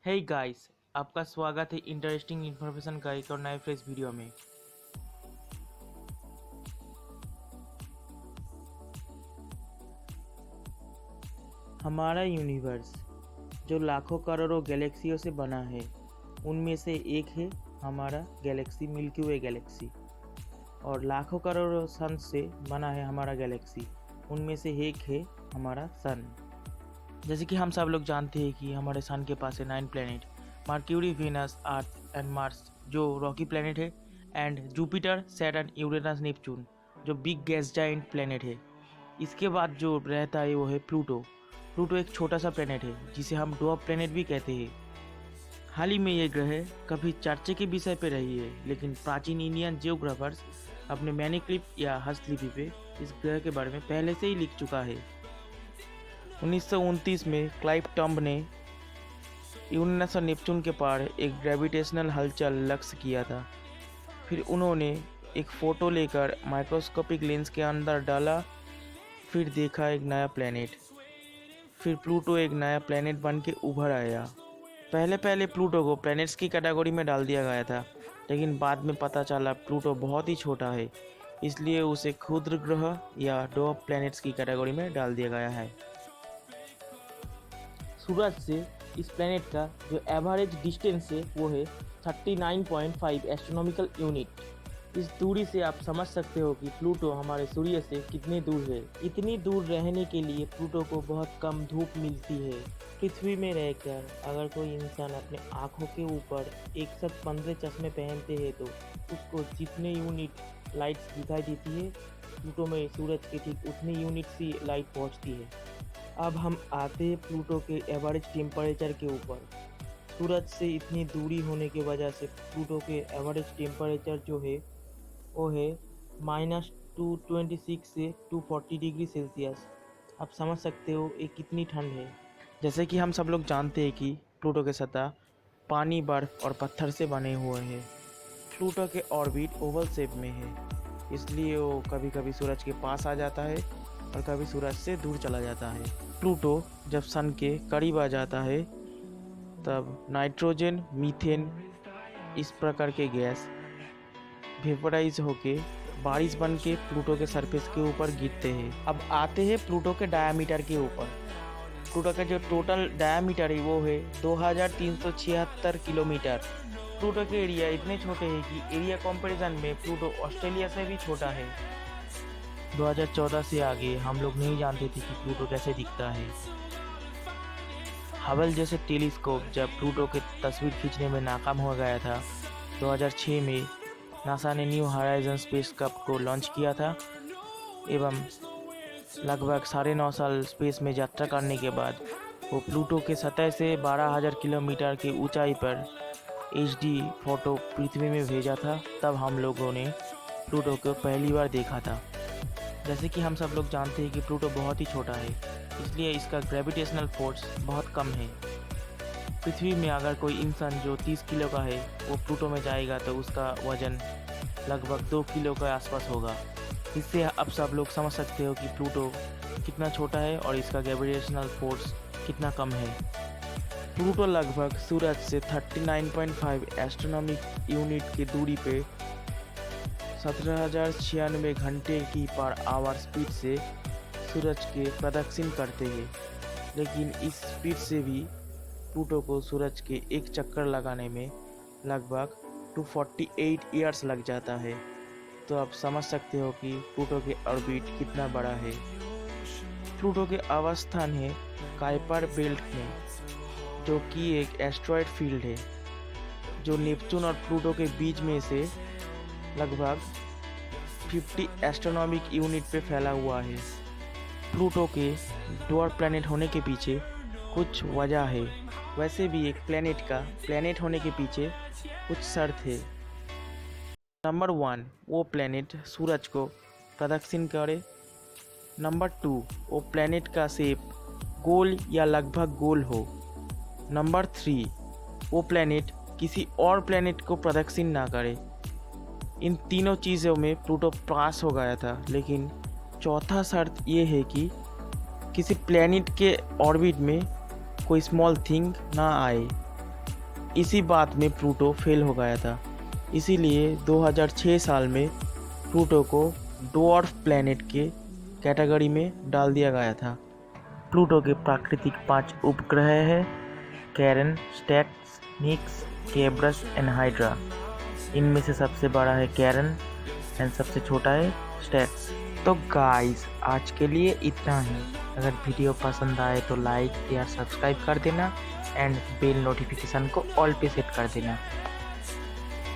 Hey guys, आपका स्वागत है इंटरेस्टिंग इन्फॉर्मेशन का एक और नए फ्रेश वीडियो में। हमारा यूनिवर्स जो लाखों करोड़ों गैलेक्सियों से बना है, उनमें से एक है हमारा गैलेक्सी मिल्की वे गैलेक्सी। और लाखों करोड़ों सन से बना है हमारा गैलेक्सी, उनमें से एक है हमारा सन। जैसे कि हम सब लोग जानते हैं कि हमारे सन के पास है 9 planet, mercury, Venus, earth and Mars जो रॉकी प्लेनेट है, and Jupiter, Saturn, Uranus, Neptune जो बिग गैस जाइंट प्लेनेट है। इसके बाद जो रहता है वो है प्लूटो। प्लूटो एक छोटा सा प्लेनेट है जिसे हम डॉर्फ प्लेनेट भी कहते हैं। हाल ही में ये ग्रह कभी चर्चे के विषय पे रही है, लेकिन प्राचीन इंडियन जियोग्राफर्स अपने मैन्युस्क्रिप्ट या हस्तलिपि पे इस ग्रह के बारे में पहले से ही लिख चुका है। 1929 में क्लाइव टम्ब ने यूरेनस और नेपच्यून के पार एक ग्रेविटेशनल हलचल लक्ष्य किया था। फिर उन्होंने एक फ़ोटो लेकर माइक्रोस्कोपिक लेंस के अंदर डाला, फिर देखा एक नया प्लेनेट। फिर प्लूटो एक नया प्लेनेट बन के उभर आया। पहले प्लूटो को प्लैनेट्स की कैटेगरी में डाल दिया गया था, लेकिन बाद में पता चला प्लूटो बहुत ही छोटा है, इसलिए उसे क्षुद्र ग्रह या डॉर्फ प्लैनेट्स की कैटेगरी में डाल दिया गया है। सूरज से इस प्लेनेट का जो एवरेज डिस्टेंस है वो है 39.5 एस्ट्रोनॉमिकल यूनिट। इस दूरी से आप समझ सकते हो कि प्लूटो हमारे सूर्य से कितने दूर है। इतनी दूर रहने के लिए प्लूटो को बहुत कम धूप मिलती है। पृथ्वी में रहकर अगर कोई इंसान अपने आँखों के ऊपर 115 चश्मे पहनते हैं तो उसको जितने यूनिट लाइट्स दिखाई देती है, प्लूटो में सूरज के ठीक उतनी यूनिट सी लाइट पहुँचती है। अब हम आते हैं प्लूटो के एवरेज टेम्परेचर के ऊपर। सूरज से इतनी दूरी होने की वजह से प्लूटो के एवरेज टेम्परेचर जो है वो है -226 से 240 डिग्री सेल्सियस। आप समझ सकते हो ये कितनी ठंड है। जैसे कि हम सब लोग जानते हैं कि प्लूटो के सतह पानी, बर्फ और पत्थर से बने हुए हैं। प्लूटो के ऑर्बिट ओवल शेप में है, इसलिए वो कभी कभी सूरज के पास आ जाता है और कभी सूरज से दूर चला जाता है। प्लूटो जब सन के करीब आ जाता है तब नाइट्रोजन, मीथेन इस प्रकार के गैस वेपराइज होके बारिश बन के प्लूटो के सरफेस के ऊपर गिरते हैं। अब आते हैं प्लूटो के डायामीटर के ऊपर। प्लूटो का जो टोटल डायामीटर है वो है 2376 किलोमीटर। प्लूटो के एरिया इतने छोटे हैं कि एरिया कंपैरिजन में प्लूटो ऑस्ट्रेलिया से भी छोटा है। 2014 से आगे हम लोग नहीं जानते थे कि प्लूटो कैसे दिखता है। हबल जैसे टेलीस्कोप जब प्लूटो की तस्वीर खींचने में नाकाम हो गया था, 2006 में नासा ने न्यू हॉराइजन स्पेसक्राफ्ट को लॉन्च किया था एवं लगभग 9.5 साल स्पेस में यात्रा करने के बाद वो प्लूटो के सतह से 12,000 किलोमीटर की ऊंचाई पर एचडी फोटो पृथ्वी में भेजा था। तब हम लोगों ने प्लूटो को पहली बार देखा था। जैसे कि हम सब लोग जानते हैं कि प्लूटो बहुत ही छोटा है, इसलिए इसका ग्रेविटेशनल फोर्स बहुत कम है। पृथ्वी में अगर कोई इंसान जो 30 किलो का है वो प्लूटो में जाएगा तो उसका वजन लगभग 2 किलो के आसपास होगा। इससे आप सब लोग समझ सकते हो कि प्लूटो कितना छोटा है और इसका ग्रेविटेशनल फोर्स कितना कम है। प्लूटो लगभग सूरज से 39.5 एस्ट्रोनॉमिक यूनिट की दूरी पे 17,096 घंटे की पर आवर स्पीड से सूरज के प्रदक्षिण करते हैं, लेकिन इस स्पीड से भी प्लूटो को सूरज के एक चक्कर लगाने में लगभग 248 ईयर्स लग जाता है। तो आप समझ सकते हो कि प्लूटो के ऑर्बिट कितना बड़ा है। प्लूटो के अवस्थान है काइपर बेल्ट में, जो कि एक एस्ट्रॉयड फील्ड है जो नेपच्यून और प्लूटो के बीच में से लगभग 50 एस्ट्रोनॉमिक यूनिट पे फैला हुआ है। प्लूटो के डॉर्फ प्लैनेट होने के पीछे कुछ वजह है। वैसे भी एक प्लैनेट का प्लैनेट होने के पीछे कुछ शर्त है। नंबर 1, वो प्लैनेट सूरज को प्रदक्षिण करे। नंबर 2, वो प्लैनेट का शेप गोल या लगभग गोल हो। नंबर 3, वो प्लैनेट किसी और प्लैनेट को प्रदक्षिण ना करे। इन तीनों चीज़ों में प्लूटो पास हो गया था, लेकिन चौथा शर्त ये है कि किसी प्लैनेट के ऑर्बिट में कोई स्मॉल थिंग ना आए। इसी बात में प्लूटो फेल हो गया था। इसीलिए 2006 साल में प्लूटो को ड्वार्फ प्लैनेट के कैटेगरी में डाल दिया गया था। प्लूटो के प्राकृतिक 5 उपग्रह हैं: Charon, Styx, Nix, Kerberos and Hydra. इनमें से सबसे बड़ा है कैरन एंड सबसे छोटा है स्टैक्स। तो गाइस, आज के लिए इतना ही। अगर वीडियो पसंद आए तो लाइक या सब्सक्राइब कर देना एंड बेल नोटिफिकेशन को ऑल पे सेट कर देना।